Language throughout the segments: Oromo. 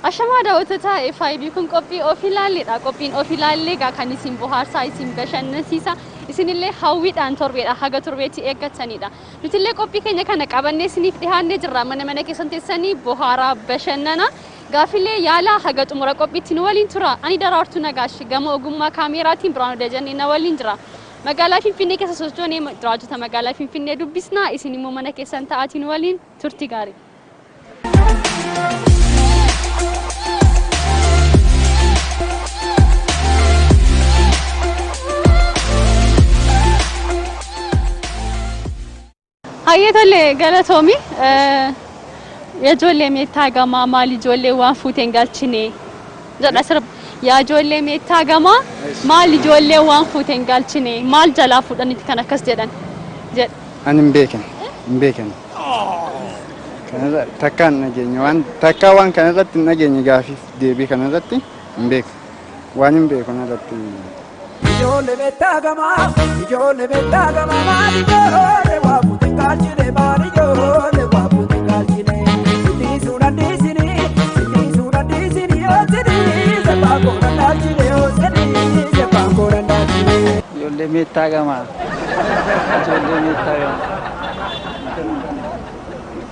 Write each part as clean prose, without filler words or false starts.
Ashama daawwattoota FIB kun qophii of ilaalleedha. Qophiin of ilaallee kan isin bohaarsaa isin bashannansiisa. Isinillee hawwiidhaan torbeedha haga torbeetti eeggatanidha. Nutillee qophii keenya kana qabannee isiniif dhiyaannee jirra. Mana keessan teessanii bohaaraa bashannana. Gaaffilee yaala haga xumura qophiitti nu waliin tura. Ani Daraartuu Nagaash gama ogummaa kaameraatiin Biraanuu Dajanee na waliin jira. Magaalaa Finfinnee keessa sochoonee jiraatota magaalaa Finfinnee dubbisnaa. Isin immoo mana keessan ta'aatiin waliin turtii gaarii. Hayyatolle galatomi yajolle meettagama maali jolle waan fuuteen galchine jedha sirba yaa jolle meettagama maali jolle waan fuuteen galchine maal jalaa fuudhanitti kan akkas jedhan jedha ani mbeeken kana takkaan nageenya waan takkaa waan kana irratti nageenya gaafiif deebii kana irratti mbeek waan mbeekon irratti jolle meettagama maali jolle waan fuuteen galchine maali jolle waan fuuteen galchine jolle meettagama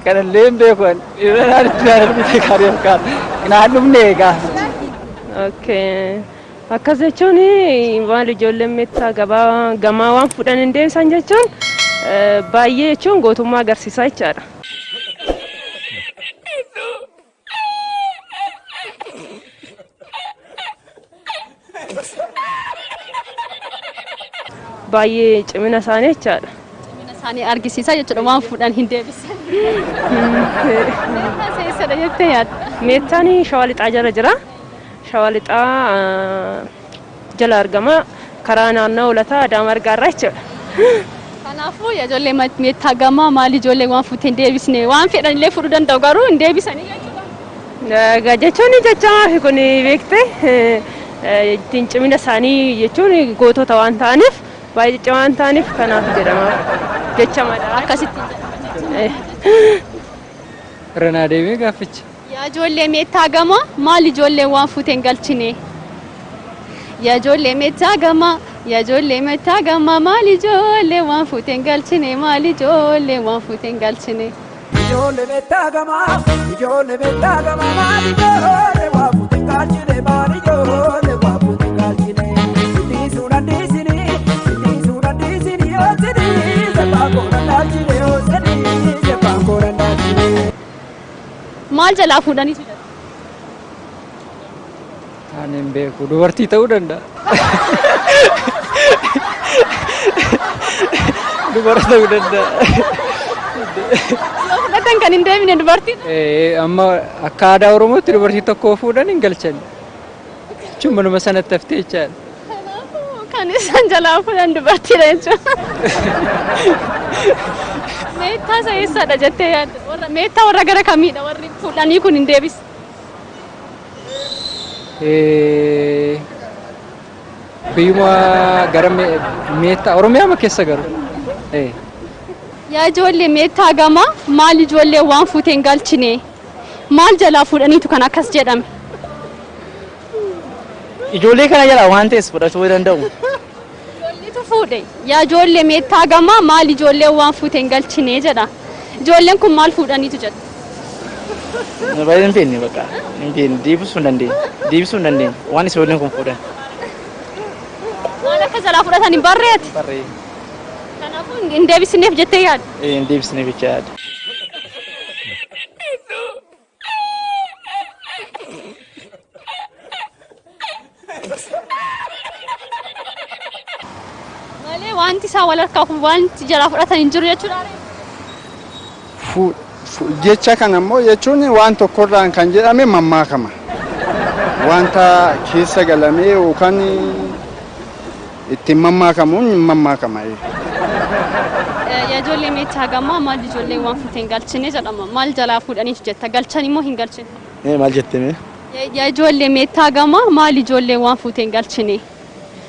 kana lembeekon iraan itti kariif ka naannumneega okay akkas jechuun maali jolle meettagama waan fudhan hin deebisan jechuun baay'ee jechuun gootummaa agarsiisaa jechaadha. Baay'ee cimina isaanii jechaadha. Cimina isaanii argisiisaa jechuudha waan fudhan hin deebisan. Meettaa seessadha jettee yaadda. Meettaan shawaa lixaa jala jira. Shawaa lixaa jala argama. Karaa naannoo olataa Adaamaa argaarraa jechuudha. Kanaafuu ijoollee meettagama maali ijoollee waan fuuteen deebisne waan fedhanillee fudhuu danda'u garuu hin deebisanii jechuudha. Jechuun jecha kun beektee ittiin cimina isaanii jechuun gootota waan ta'aniif baay'ee cimaa waan ta'aniif kanaaf jedhama jecha madaala akkasitti Ranaa deemee gaafficha. yaa ijoollee meettagama maali ijoollee waan fuuteen galchine yaa ijoollee meettagama maali ijoollee waan fuuteen galchine maali ijoollee waan fuuteen galchine ijoollee meettagama maali ijoollee waan fuuteen galchine maali ijoollee waan fuuteen galchine maal jalaa fuudhanii jira? Ani hin beeku dubartii ta'uu danda'a. Dubartii ta'uu danda'a. Yoo fudhatan kan hin deebine dubartii? Amma akka aadaa Oromootti dubartii tokko fuudhan hin galchan. Jechuun manuma sanatti haftee jechaadha. Kanaafuu kan isaan jalaa fuudhan dubartiidha jechuudha. Meettaa seessadha jettee yaadda. Meettaa warra gara kamiidha warri fuudhanii kun hin deebis? Biyyuma gara meettaa Oromiyaa keessa garu. Yaa ijoollee meettagama maali ijoollee waan fuuteen galchine maal jalaa fuudhaniitu kan akkas jedhame? Ijoollee kana jala waan ta'es fudhachuu danda'u. Ijoolleetu fuudhe. Yaa ijoollee meettagama maali ijoollee waan fuuteen galchine jedha. Ijoolleen kun maal fuudhaniitu jedha? Baay'ee hin beekne bakka hin beekne deebisuu hin dandeenye waan ijoolleen kun fuudhan. Maal akka jalaa fudhatan hin barreeti? Barree. Kanaafuu hin deebisineef jettee yaadda? Hin deebisineef jecha yaadda. Malee wanti isaa wal harkaa wanti jalaa fudhatan hin jiru jechuudha. Jecha kana immoo jechuun waan tokkorraan kan jedhame mammaakama. Wanta keessa galamee yookaan ittiin mammaakamuun mammaakama. Yaa ijoollee meettagama maali ijoollee waan fuuteen galchine jedhama. Maal jalaa fuudhaniitu jetta? Galchan immoo hin galchine? Maal jettee? Yaa ijoollee meettagama maali ijoollee waan fuuteen galchine?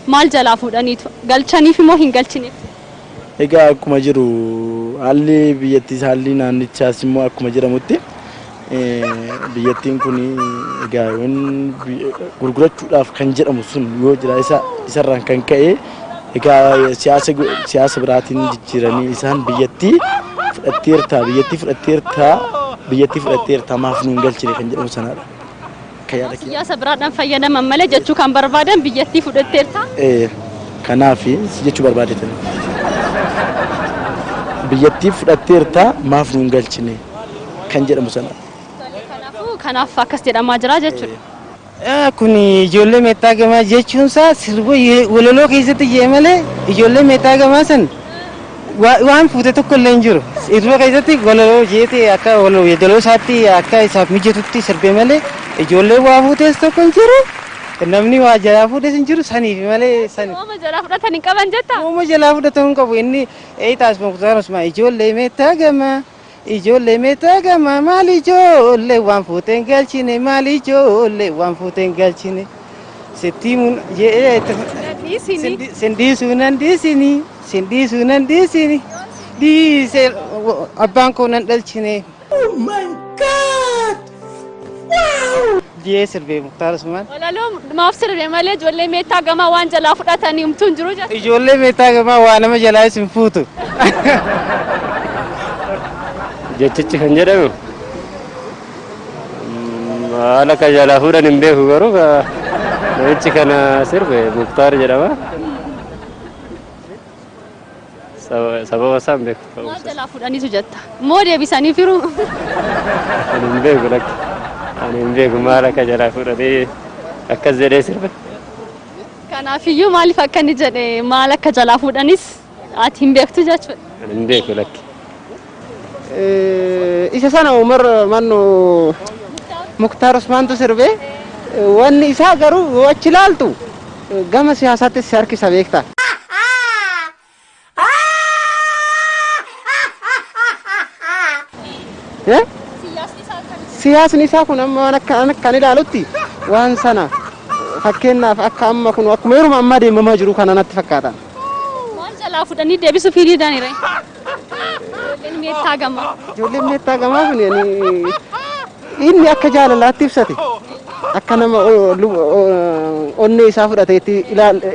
Maal jalaa fuudhaniitu? Galchaniif immoo hin galchineef? Egaa akkuma jiru haalli biyyattiis haalli naannichaas immoo akkuma jedhamutti biyyattiin kun egaa gurgurachuudhaaf kan jedhamu sun yoo jira isarraan kan ka'e egaa siyaasa biraatiin jijjiiranii isaan biyyattii fudhatteerta maaf nuun galchine kan jedhamu sanaadha. Siyaasa biraadhaan fayyadaman malee jechuu kan barbaadan biyyattii fudhatteerta. Kanaaf jechuu barbaadetan. Biyyattii fudhatteerta maaf nuun galchine kan jedhamu sanaadha. Kanaaf akkas jedhamaa jira jechuudha. Kun ijoollee meettaa gamaa jechuun isaa sirba walaloo keessatti jee malee ijoollee meettaa gamaa san waan fuute tokko illee hin jiru. Sirba keessatti walaloo jeete akka walaloo isaatti akka isaaf mijatutti sirbee malee ijoollee waa fuutees tokko hin jiru. Namni waa jalaa fuudhes hin jiru saniif malee sani. Ooma jalaa fudhatan hin qaban jetta? Ooma jalaa fudhatan hin qabu inni taasifama kutaan ijoollee meettaa gamaa. Ijoollee meettaa gamaa maal ijoollee waan fuuteen galchine maal ijoollee waan fuuteen galchine settiimuun sindiisuu nan dhiisini dhiisee abbaan koo nan dhalchine. Oh my God! Wow! Jee sirbee Muktaar Usmaan. Walaloo maaf sirbee malee ijoollee meettaa gamaa waan jalaa fudhatanii himtuu hin jiru jetta? Ijoollee meettaa gamaa waa nama jalaa isin fuutu. Jechichi kan jedhamu haala ka jalaa fuudhan hin beeku garuu namichi kana sirbe Muktaar jedhama. Sababa isaa hin beeku. Maal jalaa fuudhaniitu jetta? Moo deebisanii firu? Ani hin beeku lakki. Ani hin beeku maal akka jalaa fuudhanii akkas jedhee sirbe. Kanaafiyyuu maaliif akka inni jedhe maal akka jalaa fuudhanis ati hin beektu jechuudha? Ani hin beeku lakki. Isa sana Umar mannu Muktaar Usmaantu sirbe wanni isaa garuu achi ilaaltu gama siyaasaattis harkisa beekta. Siyaasni isaa kun amma waan akkan ilaalutti waan sana fakkeenyaaf akka amma kun akkuma yeroo ammaa deemamaa jiru kana natti fakkaata. Maal jalaa fuudhanii deebisuu fiidaniire? Ijoolleen meettaa gamaa kun inni akka jaalalaatti ibsate akka nama onnee isaa fudhateetti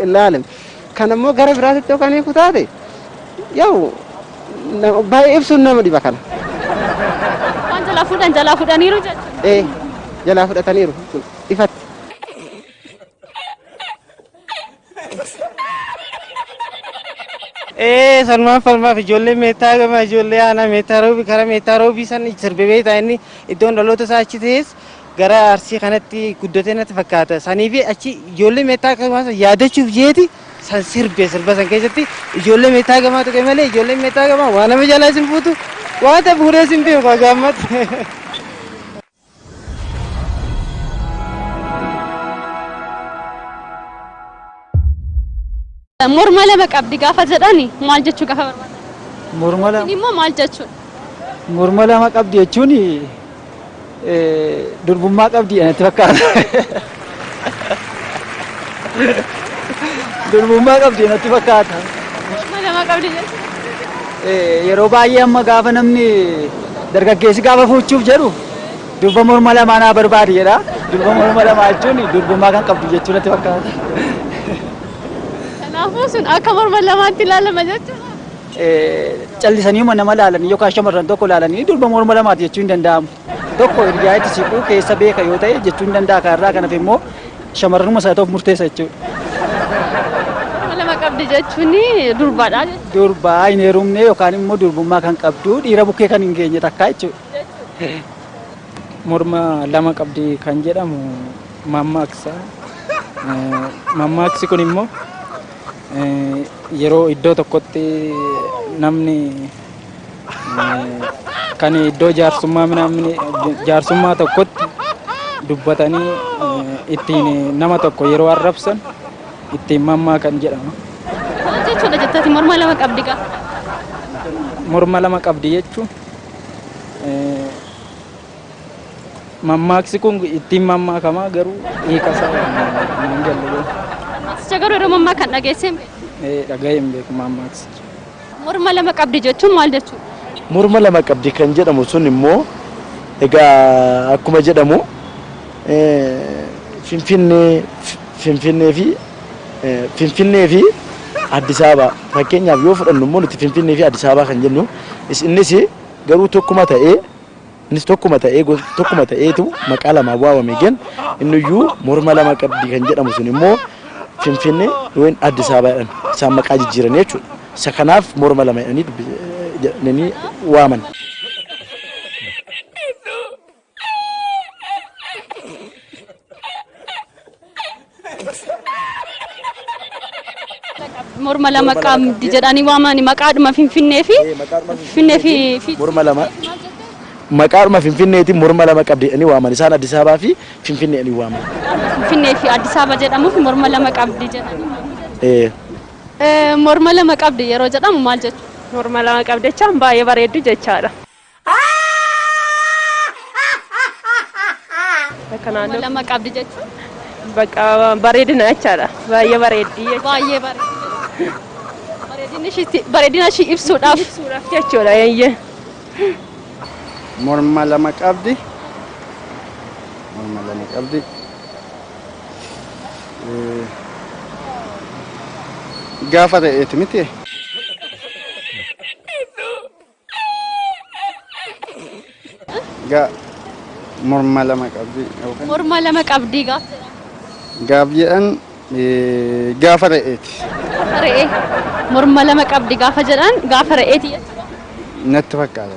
ilaalame. Kan ammoo gara biraatitti yookaan eeku taate yoo baay'ee ibsuun nama dhiba kana. Waan jalaa fuudhaniiru jechuudha. Jalaa fudhataniiru ifatti. Salmaan falmaaf ijoollee meettaa gamaa ijoollee aanaa meettaa roobii karaa meettaa roobii san sirbee inni iddoon dhaloota isaa achi ta'es gara Arsii kanatti guddatee natti fakkaata. Sanii fi achi ijoollee meettaa gamaa yaadachuuf jeeti san sirba san keessatti ijoollee meettaa gamaa tuqe malee ijoollee meettaa gamaa waan nama jalaa isin fuutu waan ta'e fuudhee isin beeku gaammatti. Morma lama qabdi gaafa jedhani maal jechuu gaafa barbaada? Morma lama. Immoo maal jechuudha? Morma lama qabdi jechuun durbummaa qabdi natti fakkaata. Durbummaa qabdi natti fakkaata. Morma lama qabdi jechuudha. Yeroo baay'ee amma gaafa namni dargaggeessi gaafa fuuchuuf jedhu durba morma lamaa naa barbaadi jedha. Durba morma lamaa jechuun durbummaa kan qabdi jechuu natti fakkaata. Kanaafuu sun akka morma lamaatti ilaalama jechuudha. Callisanii nama laalanii yookaan shamarran tokko laalanii durba morma lamaati jechuu hin danda'amu. Tokko hiryaa itti siquu keessa beeka yoo ta'e jechuu hin danda'a kaarraa kanaaf immoo shamarranuma isaa ta'uuf murteessa jechuudha. Morma lama qabdi jechuun durbaadha jechuudha. Durbaa hin heerumne yookaan immoo durbummaa kan qabdu dhiira bukkee kan hin geenye takkaa jechuudha. Morma lama qabdi kan jedhamu mammaaksa. Mammaaksi kun immoo yeroo iddoo tokkotti namni kan iddoo jaarsummaa tokkotti dubbatanii ittiin nama tokko yeroo arrabsan ittiin mammaa kan jedhama. Maal jechuudha jettati morma lama qabdi gaa? Morma lama qabdi jechuun mammaaksi kun ittiin mammaakamaa garuu hiikasaa naan galle. Garuu yeroo mammaa kan dhageessee dhaga'ee hin beeku mammaaksi. Morma lama qabdi jechuun maal jechuudha? Morma lama qabdi kan jedhamu sun immoo egaa akkuma jedhamu Finfinnee fi Addis Ababa fakkeenyaaf yoo fudhannu immoo nuti Finfinnee fi Addis Ababa kan jennu innis garuu tokkuma ta'eetu maqaa lama waamame gen inniyyuu morma lama qabdi kan jedhamu sun immoo Finfinnee yookiin Addis Ababaadhaan isaan maqaa jijjiiran jechuudha. Isa kanaaf morma lama jedhanii waaman. Morma lama qabdi jedhanii waamani maqaadhuma Finfinnee fi morma lama maqaadhuma Finfinneetiin morma lama qabdi jedhanii waaman isaan Addis Ababaa fi Finfinnee jedhanii waaman. Finfinnee fi Addis Ababa jedhamuuf morma lama qabdi jedhanii. Morma lama qabdi yeroo jedhamu maal jechuudha? Morma lama qabdi jechaan baay'ee bareeddu jechaadha. Morma lama qabdi jechuun bakka bareedina jechaadha. Baay'ee bareeddi jechuudha. Baay'ee bareeddi. Bareedina ishii ibsuudhaaf jechuudha eeyyee. Morma lama qabdi. Morma lama qabdi. Gaafa ta'eeti miti. Morma lama qabdi. Morma lama qabdi gaafa. Gaaf jedhan gaafa ta'eeti. Re'ee morma lama qabdi gaafa jedhan gaafa re'eeti jechuudha. Natti fakkaata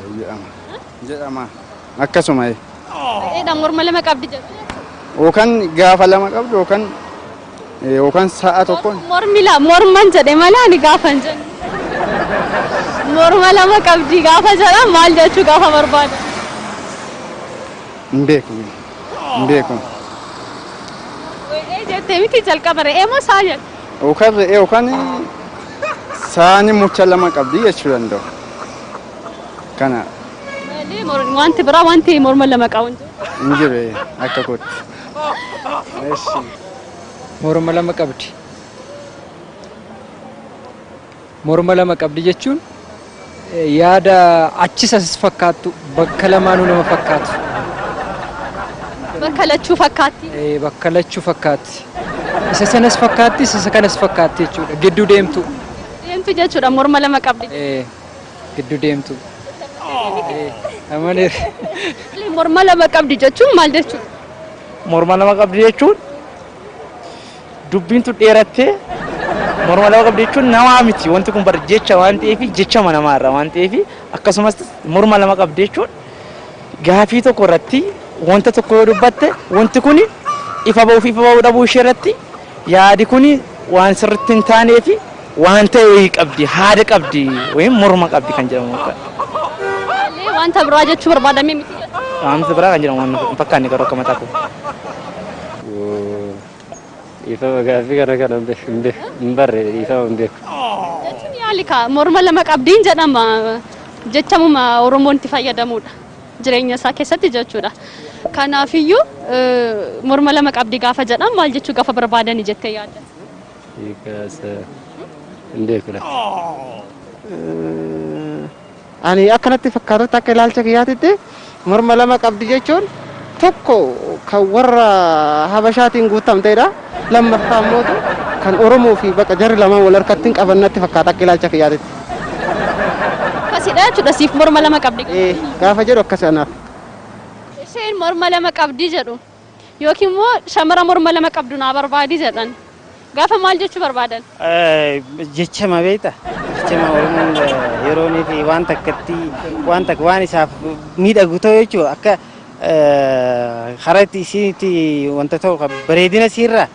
jedhama. Akkasuma. Re'eedhaan morma lama qabdi jechuudha. Yookaan gaafa lama qabdi yookaan sa'a tokkoon. Morman jedhe malee ani gaafa hin jennu. Morma lama qabdi gaafa jedhan maal jechuu gaafa barbaada? Hin beeku. Jettee miti jalqaba re'ee moo sa'a jedhu? Yookaan re'ee yookaan saani mucha lama qabdi jechuu danda'u. Kana. Wanti biraa wanti morma lama qabu hin jiru akka kootti. Morma lama qabdi. Morma lama qabdi jechuun yaada achisas fakkaattu bakka lamaanuu nama fakkaatu. Bakka lachuu fakkaatti. Bakka lachuu fakkaatti. Isa sanas fakkaatti isa kanas fakkaatti jechuudha. Gidduu deemtu. Deemtu jechuudha morma lama qabdi. Gidduu deemtu. Amalee. Morma lama qabdi jechuun maal jechuudha? Morma lama qabdi jechuun dubbiin tu dheerattee morma lama qabdi jechuun namaa miti wanti kun bar jecha waan ta'eef jecha namaarra waan ta'eef akkasumas morma lama qabdi jechuun gaafii tokko irratti wanta tokko yoo dubbatte wanti kun ifa ba'uu dhabuu ishee irratti yaadi kun waan sirriitti hin taaneef waan ta'e qabdi haada qabdi wayim morma qabdi kan jedhamu akka. Wanta biraa jechuu barbaadamee miti. Wanta biraa kan jedhamu waan fakkaanne garuu akka mataa koo. Ifa gaafii kana hin barre ifa hin beeku. Jechuun yaali kaa morma lama qabdiin jedhama jechamuma Oromoon itti fayyadamudha jireenya isaa keessatti jechuudha. Kanaafiyyuu morma lama qabdi gaafa jedhan maal jechuu gaafa barbaadani jettee yaadda? Hin beekudha. Ani akkanatti fakkaatutti akka ilaalcha kiyyaatitti morma lama qabdi jechuun tokko kan warra Habashaatiin guutamteedha. Lammaffaa immoo kan Oromoo fi bakka jarri lamaan wal harkatti qabannatti fakkaata akka ilaalcha kiyyaatitti. Akkasidha jechuudha siif morma lama qabdi. Gaafa jedhu akkasanaaf. Isheen morma lama qabdi jedhu yookiin immoo shamara morma lama qabdu naa barbaadi jedhan. Gaafa maal jechuu barbaadan? Jechama beekta. Jechama Oromoon yeroonii fi waan takkatti waan isaaf miidhagu ta'u jechuudha akka karatti isiitti wanta ta'u bareedina isiirraa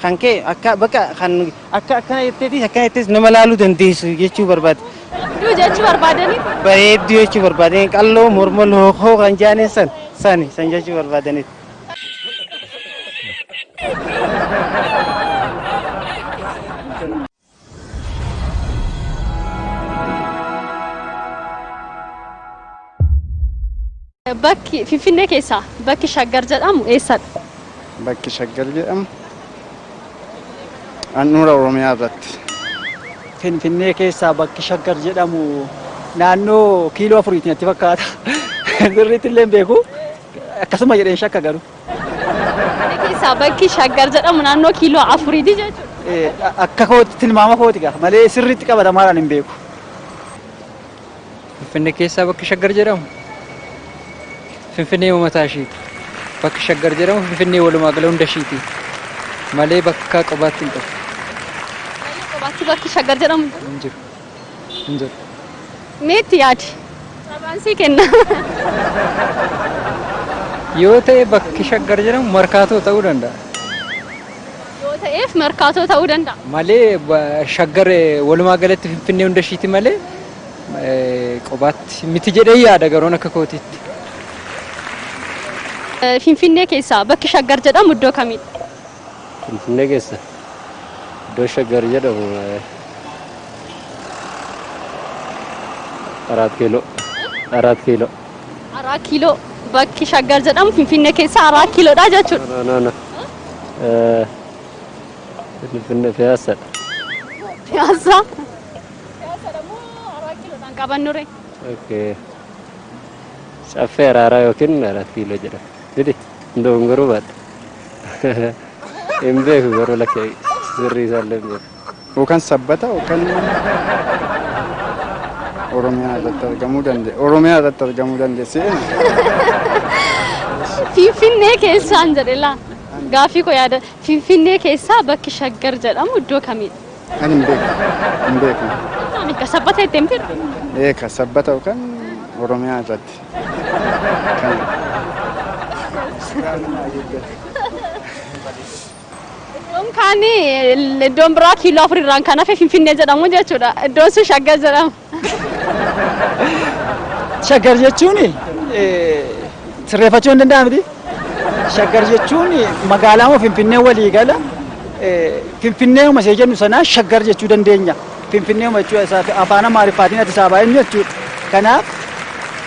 kan ka'e akka bakka kan akka akkana jetteetis nama laaluu dandeessu jechuu barbaade. Bareedduu jechuu barbaadanii? Bareedduu jechuu barbaadanii qalloo morma lookoo kan jaaneen san jechuu barbaadanii. Bakki Finfinnee keessaa bakki Shaggar jedhamu eessadha? Bakki Shaggar jedhamu handhuura Oromiyaa irratti. Finfinnee keessaa bakki Shaggar jedhamu naannoo kiiloo 4 natti fakkaata. Sirriitti illee beeku akkasuma jedheen shakka garuu. Finfinnee keessaa bakki shaggar jedhamu naannoo kiiloo 4 jechuudha. Akka kooti tilmaama kooti gaa malee sirriitti qabatamaadhaan hin beeku. Finfinnee keessaa bakki shaggar jedhamu Finfinnee mataa ishiiti. Bakki shaggar jedhamu Finfinnee walumaa gala hunda ishiiti. Malee bakka qobaatti hin qabu. Qobaatti bakki shaggar jedhamu Hin jiru. Hin jiru. meetti yaadi? Sabaan sii kenna. Yoo ta'e bakki shaggar jedhamu markaatoo ta'uu danda'a. Yoo ta'eef markaatoo ta'uu danda'a. Malee shaggar walumaa galatti Finfinnee hunda ishiiti malee qobaatti miti jedhee yaada garoon akka kootiitti. Finfinnee keessaa bakki shaggar jedhamu iddoo kamiidha? Finfinnee keessa iddoo shaggar jedhamu 4 kiiloo. 4 kiiloo. 4 kiiloo bakki shaggar jedhamu Finfinnee keessaa 4 kiiloodha jechuudha. No. Finfinnee Piyaasa. Piyaasa. Piyaasa moo 4 kiiloodhaan qabannure? Okay. Caffee araaraa yookiin 4 kiiloo jedhama. Didi ndongoruu baadha. Hin beeku garuu lakkee sirrii isaallee hin beeku. Yookaan sabbata yookaan Oromiyaa irratti argamuu dandeenya. Oromiyaa irratti argamuu dandeessi. Finfinnee keessaan jedhe laa. Gaaffii koo yaada. Finfinnee keessaa bakki shaggar jedhamu iddoo kamiidha? Ani hin beeku. Hin beeku. Ka sabbata itti himtidha? Ka sabbata yookaan Oromiyaa irratti. Iddoon kaanii iddoon biraa kiiloo 4 irraan kan hafe Finfinnee jedhamu jechuudha. Iddoon sun shaggar jedhama. Shaggar jechuun sirreeffachuu hin danda'amti. Shaggar jechuun magaalaa moo Finfinnee walii gala Finfinnee uma ishee jennu sanaa shaggar jechuu dandeenya. Finfinnee uma jechuu afaan Amaariffaatiin Addis Ababaa inni jechuudha. Kanaaf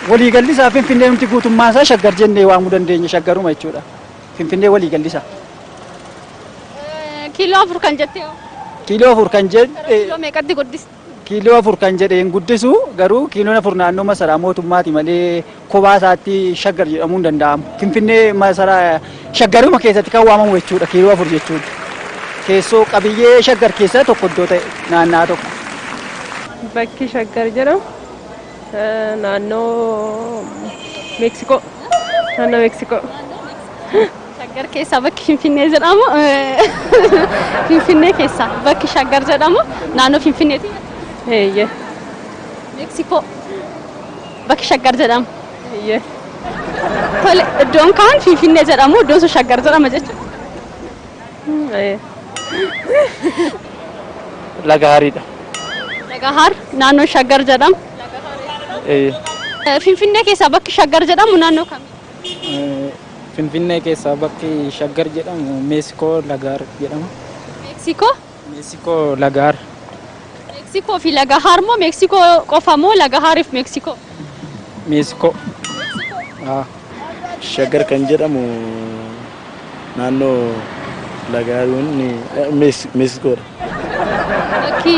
waliigalli isaa Finfinnee nuti guutummaa isaa shaggar jennee waamuu dandeenya shaggaruma jechuudha. Finfinnee waliigalli isaa. Kiiloo 4 kan jettee hoo? Kiiloo 4 kan jedhe Kiiloo meeqatti guddisa? kiiloo 4 kan jedheen guddisu garuu kiiloon 4 naannoo masaraa mootummaati malee kophaa isaatti shaggar jedhamuu hin danda'amu. Finfinnee masaraa shaggaruma keessatti kan waamamu jechuudha kiiloo 4 jechuun. Keessoo qabiyyee shaggar keessaa tokko iddoo ta'e naannaa tokko. Bakki shaggar jedhamu naannoo Meeksikoo. Naannoo Meeksikoo. Shaggar keessaa bakki Finfinnee jedhamu Finfinnee keessaa bakki shaggar jedhamu naannoo Finfinneeti. Eeyyee. Meeksikoo bakki shaggar jedhamu. Eeyyee. Tole iddoon kaan Finfinnee jedhamu iddoon sun shaggar jedhama jechuudha. Lagaariidha. Lagahaar naannoo shaggar jedhamu. Finfinnee keessaa bakki shaggar jedhamu naannoo kamii? Finfinnee keessaa bakki shaggar jedhamu Meeksikoo Lagaar jedhama. Meeksikoo? Meeksikoo Lagaar. Meeksikoo fi Lagahaar moo Meeksikoo qofa moo Lagahaariif Meeksikoo? Meeksikoo. Shaggar kan jedhamu naannoo Lagaaruun Meeksikoodha. Bakki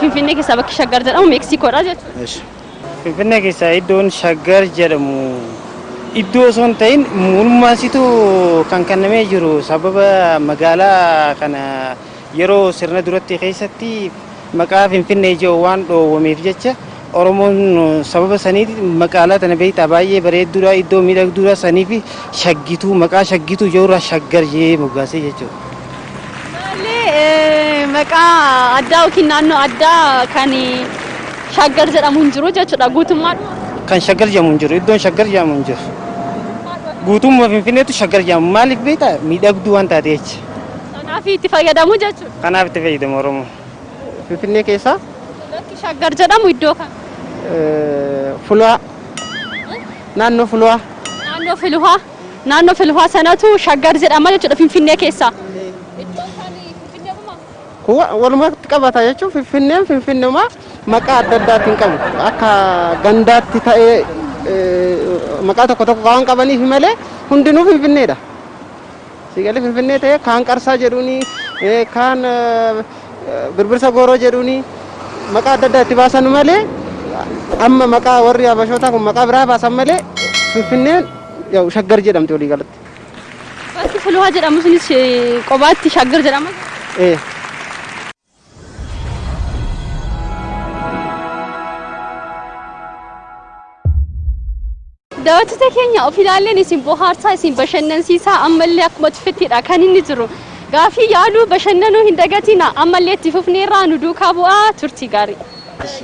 Finfinnee keessaa bakki shaggar jedhamu Meeksikoodha jechuudha. Finfinnee keessaa iddoon shaggar jedhamu iddoo osoo hin ta'in mul'ummaasitu kan kennamee jiru sababa magaalaa kana yeroo sirna duratti keessatti maqaa Finfinnee jedhu waan dhoowwameef jecha Oromoon sababa saniiti magaalaa tana beektaa baay'ee bareedduudha iddoo miidhagduudha saniif shaggituu maqaa shaggituu jedhurraa shaggar jedhee moggaasee jechuudha. Malee maqaa addaa yookiin naannoo addaa kan shaggar jedhamu hin jiru jechuudha guutummaadha. Kan shaggar jedhamu hin jiru iddoon shaggar jedhamu hin jiru. Guutummaa Finfinneetu shaggar jedhamu maaliif beektaa miidhagduu waan taate jecha. Kanaaf itti fayyadamu jechuudha. Kanaaf itti fayyadamu Oromoo. Finfinnee keessaa bakki shaggar jedhamu iddoo kam? Fulaa. Naannoo Fulaa. Naannoo Fulaa. Naannoo Fulaa sanatu shaggar jedhama jechuudha Finfinnee keessaa. Iddoon isaanii Finfinneedhuma? Walumatti qabata jechuun Finfinneen Finfinneemaa maqaa adda addaatiin qabu. Akka gandaatti ta'ee maqaa tokko tokko waan qabaniif malee hundinuu Finfinneedha. Sigalee Finfinnee ta'ee kaan Qarsaa jedhuuni kaan Birbirsa Gooroo jedhuuni maqaa adda addaa itti baasan malee amma maqaa warri Habashootaa kun maqaa biraa baasan malee Finfinneen yaa'u shaggar jedhamti walii galatti. Bakki Fuluhaa jedhamu sunis qobaatti shaggar jedhama. Daawwattoota keenya of ilaalleen isin bohaarsaa isin bashannansiisaa ammallee akkuma tufettiidha kan inni jiru. Gaafii yaaluu bashannanuu hin dagatina ammallee itti fufneerraa nu duukaa bu'aa turtii gaarii.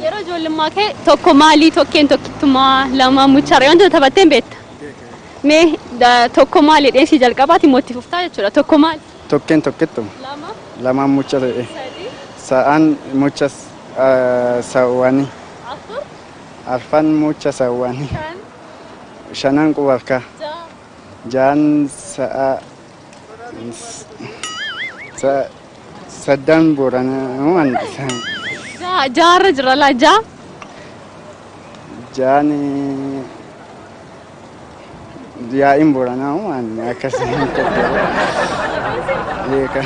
Yeroo ijoollummaa kee tokko maalii tokkeen tokkittumaa lama mucharee wantoota taphatteen beekta? Mee tokko maali dheensii jalqabaati immoo itti fuftaa jechuudha. Tokko maali? Tokkeen tokkittuma. Lamaan mucha ta'e. Sa'aan mucha sawwanii. Arfan mucha sawwanii. Shanan qubarka. Jaan sa'a saddan Booranaa jaarra jira laa jaa. Jaani yaa'in Booranaa waan akkasiin beeka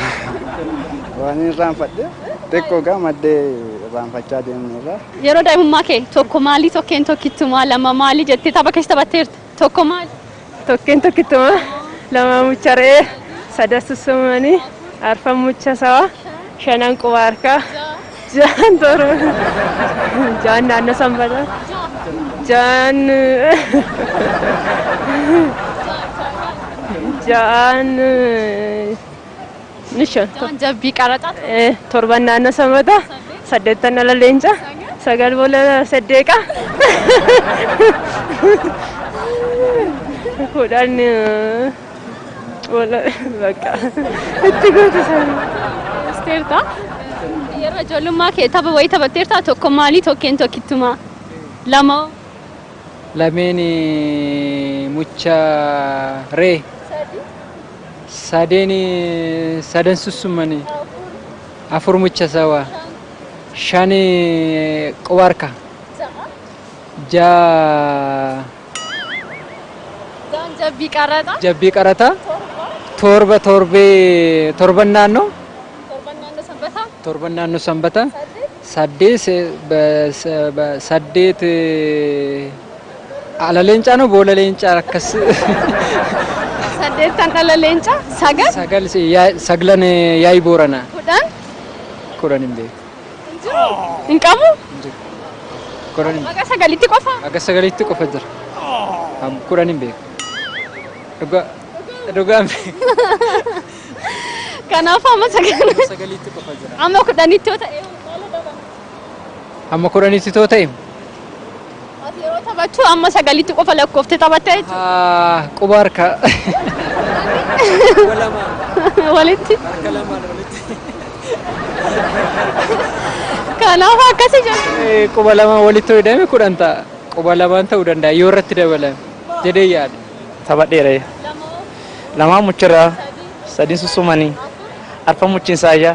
waan irraanfadhe xiqqoo gammaddee irraanfachaa deemneerra. Yeroo daa'imummaa kee tokko maalii tokkeen tokkittumaa lama maalii jettee tapha keessa taphatteerta? Tokko maali? Tokkeen tokkittumaa lama mucharee sadassusumanii arfan mucha sawa shanan quba harkaa jaan torba jaan naannoo sanbata jaan jaan nishan jabbii qaraxa torban naannoo sanbata saddeettan ala leenca sagal boola saddeeqa kudhan wala bakka itti gootisan isteerta. Yeroo ijoollummaa kee tapha wayii taphatteerta tokko maalii tokkeen tokkittumaa lama lameen mucha ree sadeen sadan sussumanii afur mucha sawa shan qubarka jaa jabbii qaraxa torban naannoo sanbata saddeet ala leencaa no boola leencaa akkas saddeettan ala leencaa sagal saglan yaa'i Booranaa kudhan hin beeku hin qabu kudhan maqaa sagalitti qofa jira kudhan hin beeku dhugaan kanaaf amma sagalitti qofa jira amma kudhanitti yoo ta'e amma kudhanitti yoo ta'e ati yeroo taphattu amma sagalitti qofa lakkooftee taphattee jechuudha. Quba harkaa walitti harka lamaan walitti kanaaf akkasii jedhu quba lamaan walitti hidhame kudhan ta'a quba lamaan ta'uu danda'a yoo irratti dabalame jedhee yaada. Taphadheera lamaan mucharraa sadin sussumanii arfan muchin saayyaa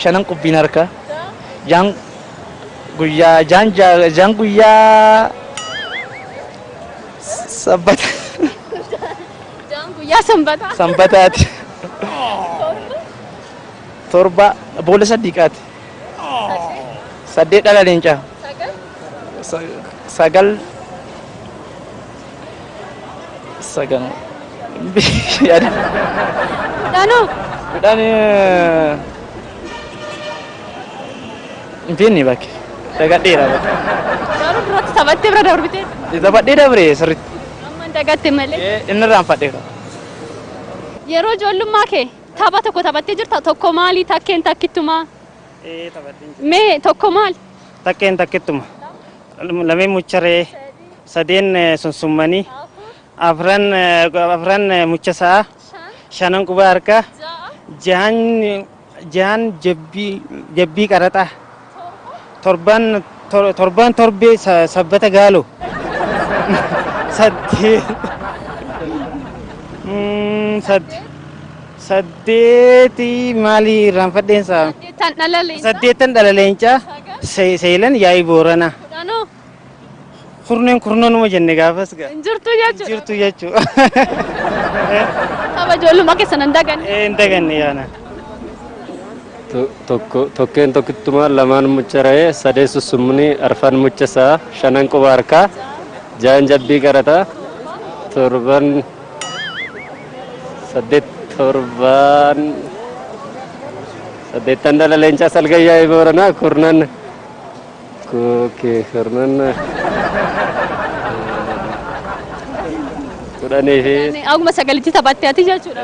shanan qubbiin harka jaan guyyaa sabbata jaan guyyaa sanbataati torba boola saddiiqaati saddeet dhala leencaa sagal Kudhan Infinni bakki dagadheera bakki. Garuu duratti taphattee bira darbitee? Taphadhee dabree sirriitti. Amma hin dagatte malee. Inni irraanfadheera. Yeroo ijoollummaa kee tapha tokko taphattee jirta tokko maali takkeen takkittumaa? Mee tokko maali? Takkeen takkittumaa. Lameen mucharee sadeen sunsummanii afran muchasaa shanan quba harkaa jahan jabbii qaraxaa torban torbee sabbata gaalo saddeeti maali irraanfadheensa saddeettan dhala leencaa seelan yaa'i Booranaa. Kurnoonuma jenne gaafas jirtu jechuudha. Tapha ijoollummaa keessa hin daganne. Hin daganne yaana. Tokkeen tokkittumaa lamaan mucharee sadee sussumnii arfan muchasaa shanan quba harkaa jaan jabbii qaraxaa torban saddeet torban saddeettan dhala leencaa salgayyaa booranaa kurnan kurnan kudhanii fi Akkuma sagalitti taphattee ati jechuudha.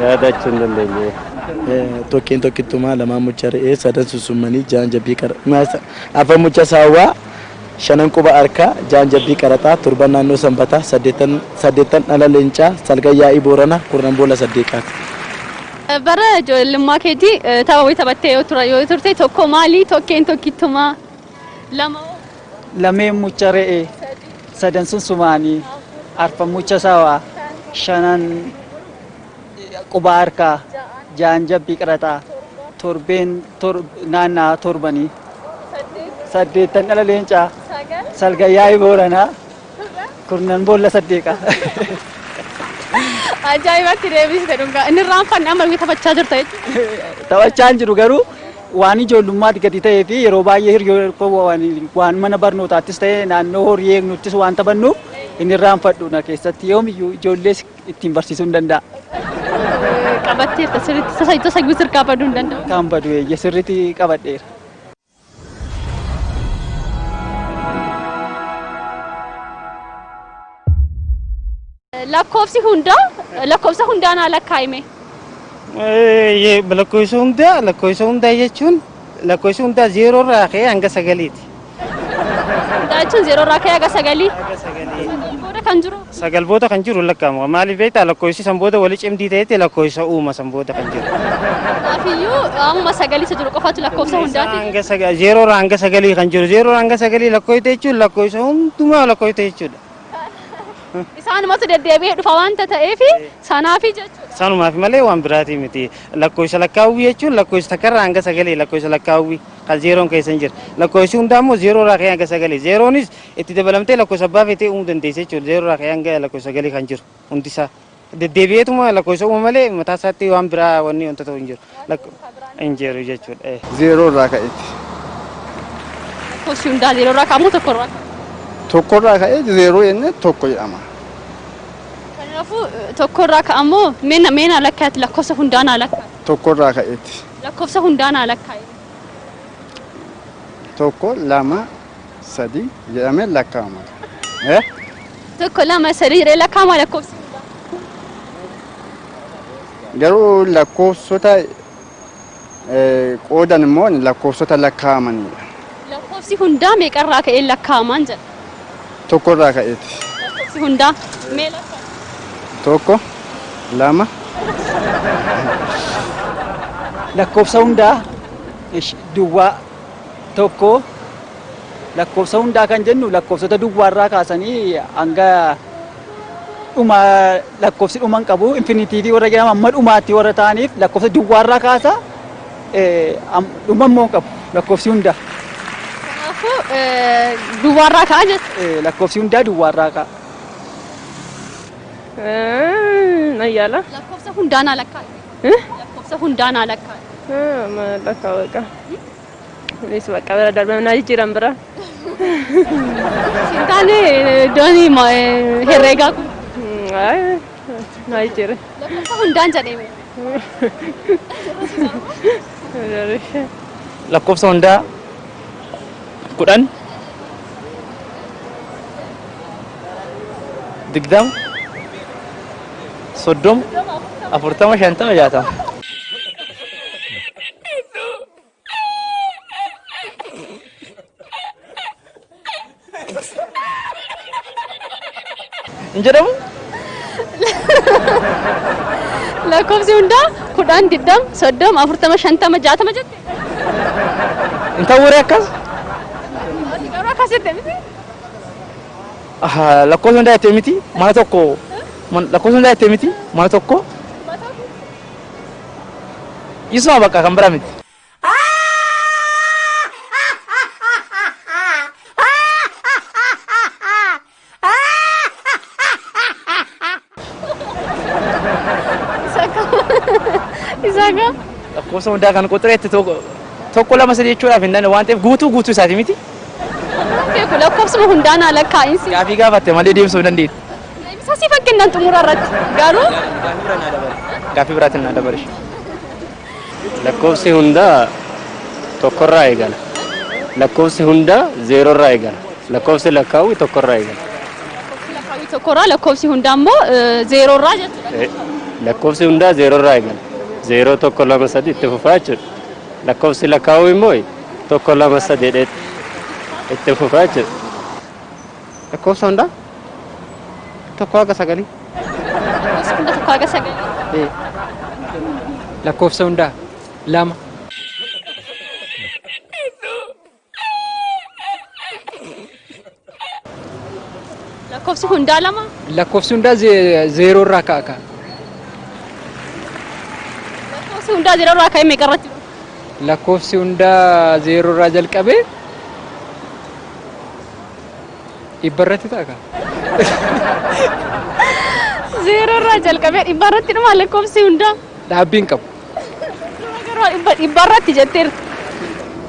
yaadachuu hin dandeenye. Tokkeen Tokkicumaa Lamaan mucha re'ee sadan susummanii jaan jabbii qaraxaa afan mucha saawwaa shanan quba harkaa jaan jabbii qaraxaa torban naannoo sanbataa saddeettan dhala leencaa salgayyaa booranaa kurnan boolla saddeeqaati. Bara ijoollummaa keetii tapha taphattee yoo turte tokko maali? Tokkeen Tokkicumaa lama Lameen mucha re'ee sadan susumaanii arfan mucha saawwaa shanan quba harkaa jaan jabbii qaraxaa torbeen naannaa torbanii saddeettan dhala leencaa salgayyaa booranaa kurnan boolla saddeeqa. Ajaa'ibatti deebiste dhugaa. Inni raanfanne amma taphachaa jirta jechuudha. Taphachaa hin jiru garuu waan ijoollummaatti gadi ta'ee fi yeroo baay'ee hiriyoota waan mana barnootaattis ta'ee naannoo horii eegnuttis waan taphannuuf inni raanfadhu na keessatti yoomiyyuu ijoollees ittiin barsiisuu hin danda'a. Qabatteerta sirriitti tasa guutuu qabaduu hin danda'u. Kan badu eeyya sirriitti qabadheera. Lakkoofsa hundaan haa lakkaa'ime. Lakkoofsa hundaa jechuun lakkoofsa hundaa 0 irraa ka'ee hanga 9ti. Hundaa jechuun 0 irraa ka'ee hanga 9. Booda kan jiru. Sagal booda kan jiru lakkaa'ama. Maaliif beektaa lakkoofsi san booda wali cimdii ta'etti lakkoofsa uuma san booda kan jiru. Kanaafuu amma 9 jiru qofatu lakkoofsa hundaati. 0 irraa hanga 9 kan jiru. 0 irraa hanga 9 lakkoofte jechuun lakkoofsa hundumaa lakkoofte jechuudha. Isaanumatu deddeebi'ee dhufa waanta ta'eef sanaafi jechuudha. Sanumaaf malee waan biraati miti. Lakkoofsa lakkaawwii jechuun lakkoofsa takkarraa hanga 9 lakkoofsa lakkaawwii kan 0 keessa hin jiru. Lakkoofsi hundaa immoo 0 irraa ka'ee hanga 9. 0nis itti dabalamtee lakkoofsa abbaa feetee uumuu dandeessa jechuudha. 0 irraa ka'ee hanga lakkoofsa 9 kan jiru hundisaa. Deddeebi'eetuma lakkoofsa uuma malee mataa isaatti waan biraa wanni wanta ta'u hin jiru. Hin jiru jechuudha. 0 irraa ka'eeti. Lakkoofsi hundaa 0 irraa ka'amu tokko irraa ka'amu. Tokko irraa ka'ee 0 jennee tokko jedhama. Kanaafuu tokko irraa ka'amoo meena lakkaa'eeti lakkoofsa hundaan haa lakkaa'e. Tokko irraa ka'eeti. Lakkoofsa hundaan haa lakkaa'e. Tokko lama sadi jedhamee lakkaa'ama. Tokko lama sadi jedhee lakkaa'ama lakkoofsi hundaa. Garuu lakkoofsota qoodan immoo lakkoofsota lakkaa'amanidha. Lakkoofsi hundaa meeqarraa ka'ee lakkaa'amaan jedha. Tokko irraa ka'eeti. Lakkoofsi hundaa mee lakkaa'e. Tokko lama. Lakkoofsa hundaa duwwaa tokko lakkoofsa hundaa kan jennu lakkoofsota duwwaarraa kaasanii hanga dhuma lakkoofsi dhuman qabu infinitiivii warra jedhamu amma dhumaatti warra ta'aniif lakkoofsa duwwaarraa kaasa dhuma immoo qabu lakkoofsi hundaa. Kanaafuu duwwaarraa ka'a jechuudha. Lakkoofsi hundaa duwwaarraa ka'a. Nayyaala. Lakkoofsa hundaan haa lakkaa'e. Lakkoofsa hundaan haa lakkaa'e. Lakkaa baqa. Kunis baqa bira darbamnaa jijjiiran bira. Sintaane iddoon herreegaa kun. Naa jijjiire. Lakkoofsa hundaan jedhame. Lakkoofsa hundaa 10 digdama 30 40 50 60. Injedhamu? Lakkoofsi hundaa 10 digdama 30 40 50 60 jette. Inta waree akkas? Garuu akkas jette miti. Lakkoofsa hundaa jettee miti mana tokko lakkoofsa hundaa jettee miti mana tokko isuma bakka kan biraa miti. Isaaga? Lakkoofsa hundaa kan qoxireetti tokko lama sadii jechuudhaaf hin danda'u waan ta'eef guutuu isaati miti. lakkoofsuma hundaan lakkaa'insi. Gaafii gaafatte malee deebisuu dandeetti. Sasii fakkiinnan xumura irratti garuu gaafii biraatiin na dabarre. Lakkoofsi hundaa tokkorraa eegala. Lakkoofsi hundaa zeerorraa eegala. Lakkoofsi lakkaa'u tokkorraa eegala. tokkorraa lakkoofsi hundaa immoo zeerorraa jechuudha. Lakkoofsi hundaa zeerorraa eegala. 0 1 2 3 itti fufaa jechuudha. Lakkoofsi lakkaa'u immoo 1 2 3 itti fufaa jechuudha. Lakkoofsa hundaa tokko haga sagalii. Lakkoofsi hundaa tokko haga sagalii. Lakkoofsa hundaa 2. Lakkoofsi hundaa 2. Lakkoofsi hundaa 0 irraa ka'a. Lakkoofsi hundaa 0 irraa ka'ee meeqa irratti? Lakkoofsi hundaa 0 irraa jalqabee dhibba irratti ta'a. 0 irraa jalqabee dhibba irratti dhuma lakkoofsi hundaa. Dhaabbiin qabu. Dhibba irratti jetteerti.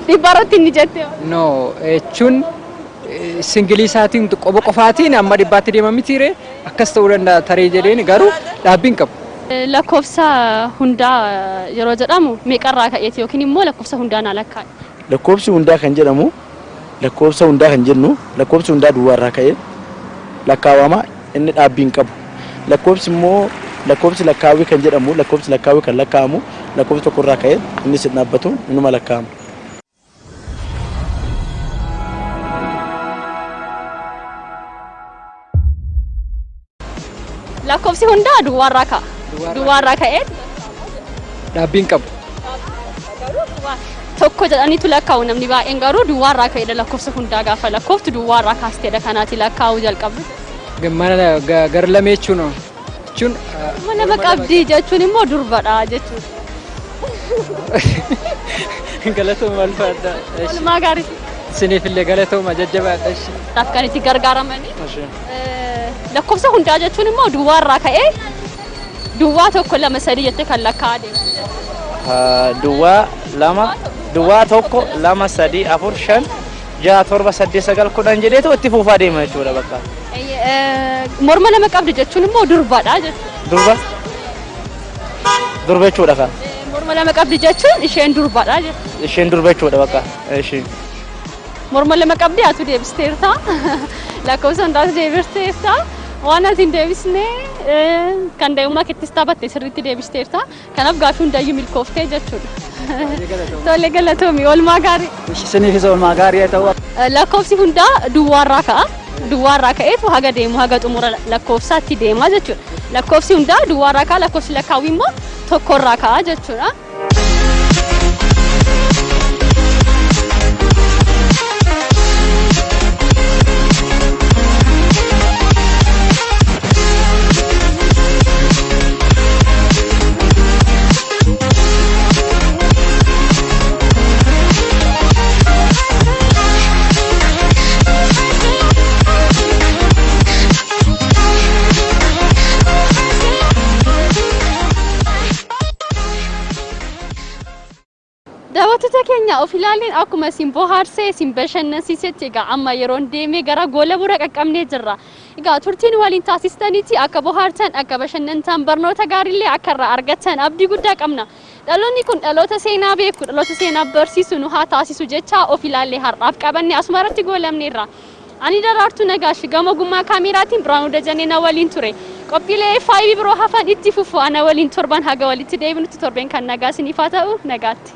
Dhibba irratti inni jettee. No, jechuun singilii isaatiin qoba qofaatiin amma dhibbaatti deema mitiire akkas ta'uu danda'a taree jedheen garuu dhaabbiin qabu. Lakkoofsa hundaa yeroo jedhamu meeqa irraa ka'eeti yookiin immoo lakkoofsa hundaan alakkaa'i? Lakkoofsi hundaa kan jedhamu lakkoofsa hundaa kan jennu lakkoofsi hundaa duwwaa irraa ka'ee lakkaawama inni dhaabbiin qabu. Lakkoofsi immoo lakkoofsi lakkaawii kan jedhamu lakkoofsi lakkaawii kan lakkaawamu lakkoofsi tokko irraa ka'ee inni sin dhaabbatu inuma lakkaawama. Lakkoofsi hundaa duwwaa irraa ka'a. Duwwaa irraa ka'ee dhaabbiin qabu. Tokko jedhaniitu lakkaa'u namni baay'een garuu duwwaa irraa ka'eedha lakkoofsa hundaa gaafa lakkooftu duwwaa irraa kaasteedha kanaati lakkaa'uu jalqabdu. Mana gar lamee jechuun jechuun mana qabdii jechuun immoo durbadha jechuudha. Galatooma alfaadha. Walumaa gaarii. Isiniif illee galatooma jajjabaadha. Dhaaf kan itti gargaaramanii. Lakkoofsa hundaa jechuun immoo duwwaa irraa ka'ee duwwaa tokko lama sadii jettee kan lakkaa'aa deemu. Duwwaa tokko lama sadii afur shan jaha torba saddeet sagal kudhan jedheetu itti fufaa deema jechuudha bakka. Morma lama qabdi jechuun immoo durbadha jechuudha. Durba jechuudha kan. Morma lama qabdi jechuun isheen durbadha jechuudha. Isheen durba jechuudha bakka. Morma lama qabdi atu deebisteerta. Lakkoofsa hundaas deebisteerta. Waan ati hin deebisne kan daa'imummaa keettis taphatte sirriitti deebisteerta. Kanaaf gaaffii hundaayyuu milkooftee jechuudha. Tole galatoomi oolmaa gaarii. Isiniifis oolmaa gaarii haa ta'u. Lakkoofsi hundaa duwwaa irraa ka'a. Duwwaa irraa ka'eetu haga deemu haga xumura lakkoofsaatti deema jechuudha. Lakkoofsi hundaa duwwaa irraa ka'a lakkoofsi lakkaawwii immoo tokko irraa ka'a jechuudha. Daawwattoota keenya of ilaaleen akkuma isin bohaarsee isin bashannansiisetti egaa amma yeroon deemee gara goola bura qaqqabnee jirra. Egaa turtiin waliin taasistaniiti akka bohaartan akka bashannantan barnoota gaariillee akka irraa argattan abdii guddaa qabna. Dhaloonni kun dhaloota seenaa beeku dhaloota seenaa barsiisu nu haa taasisu jecha of ilaallee har'aaf qabanne asuma irratti goolamneerra. Ani Daraartuu Nagaash gama ogummaa kaameraatiin Biraanuu Dajanee na waliin ture. Qophiilee FIB biroo hafan itti fufu ana waliin torban haga walitti deebinutti torban kan nagaa isiniif haa ta'u nagaatti.